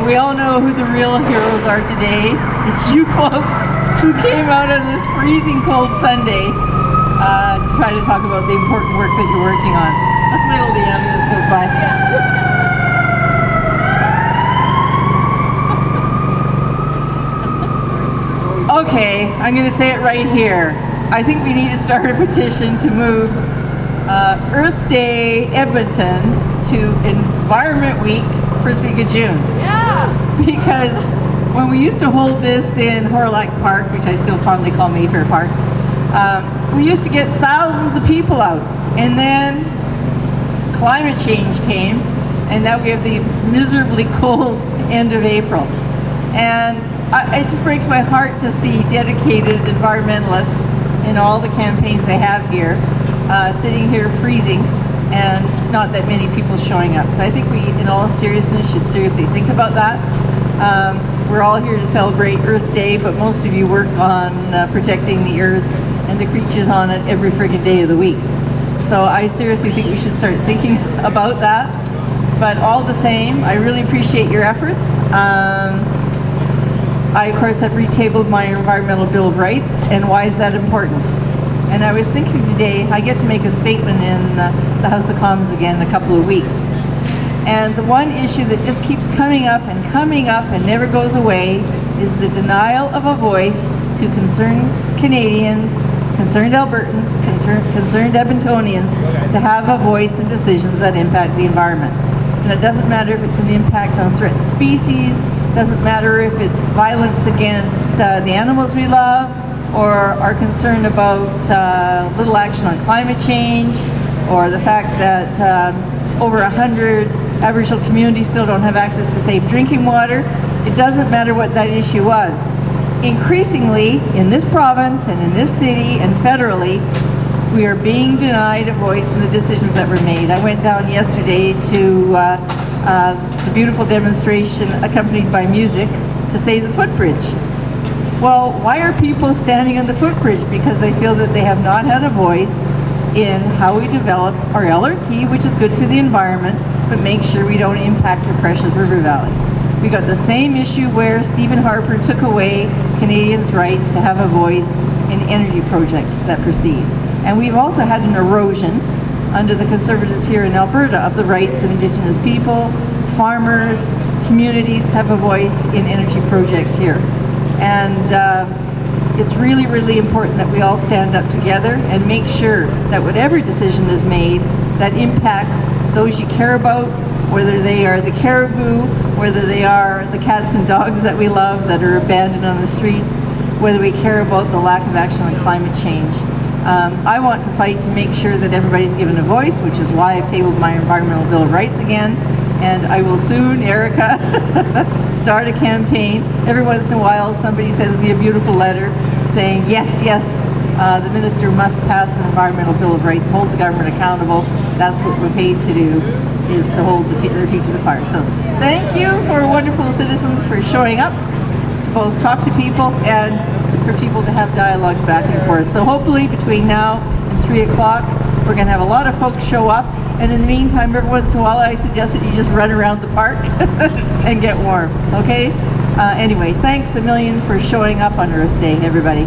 we all know who the real heroes are today. It's you folks who came out on this freezing cold Sunday to try to talk about the important work that you're working on. Let's middle the end as this goes by. Okay, I'm going to say it right here. I think we need to start a petition to move Earth Day Edmonton to Environment Week, first week of June. Yes! Because when we used to hold this in Horlock Park, which I still fondly call Mayfair Park, we used to get thousands of people out. And then climate change came, and now we have the miserably cold end of April. And it just breaks my heart to see dedicated environmentalists in all the campaigns they have here, sitting here freezing, and not that many people showing up. So I think we, in all seriousness, should seriously think about that. We're all here to celebrate Earth Day, but most of you work on protecting the Earth and the creatures on it every friggin' day of the week. So I seriously think we should start thinking about that. But all the same, I really appreciate your efforts. I, of course, have retabled my Environmental Bill of Rights, and why is that important? And I was thinking today, I get to make a statement in the House of Commons again in a couple of weeks. And the one issue that just keeps coming up and never goes away is the denial of a voice to concerned Canadians, concerned Albertans, concerned Edmontonians to have a voice in decisions that impact the environment. And it doesn't matter if it's an impact on threatened species, doesn't matter if it's violence against the animals we love, or our concern about little action on climate change, or the fact that over 100 Aboriginal communities still don't have access to safe drinking water. It doesn't matter what that issue was. Increasingly, in this province and in this city and federally, we are being denied a voice in the decisions that were made. I went down yesterday to the beautiful demonstration accompanied by music to save the footbridge. Well, why are people standing on the footbridge? Because they feel that they have not had a voice in how we develop our LRT, which is good for the environment, but make sure we don't impact our precious river valley. We got the same issue where Stephen Harper took away Canadians' rights to have a voice in energy projects that proceed. And we've also had an erosion under the Conservatives here in Alberta of the rights of Indigenous people, farmers, communities to have a voice in energy projects here. And it's really, really important that we all stand up together and make sure that whatever decision is made that impacts those you care about, whether they are the caribou, whether they are the cats and dogs that we love that are abandoned on the streets, whether we care about the lack of action on climate change. I want to fight to make sure that everybody's given a voice, which is why I've tabled my Environmental Bill of Rights again. And I will soon, Erica, start a campaign. Every once in a while, somebody sends me a beautiful letter saying, yes, yes, the minister must pass an Environmental Bill of Rights, hold the government accountable. That's what we're paid to do, is to hold their feet to the fire. So thank you for wonderful citizens for showing up, to both talk to people and for people to have dialogues back and forth. So hopefully between now and 3 o'clock, we're going to have a lot of folks show up. And in the meantime, every once in a while, I suggest that you just run around the park and get warm, okay? Anyway, thanks a million for showing up on Earth Day, everybody.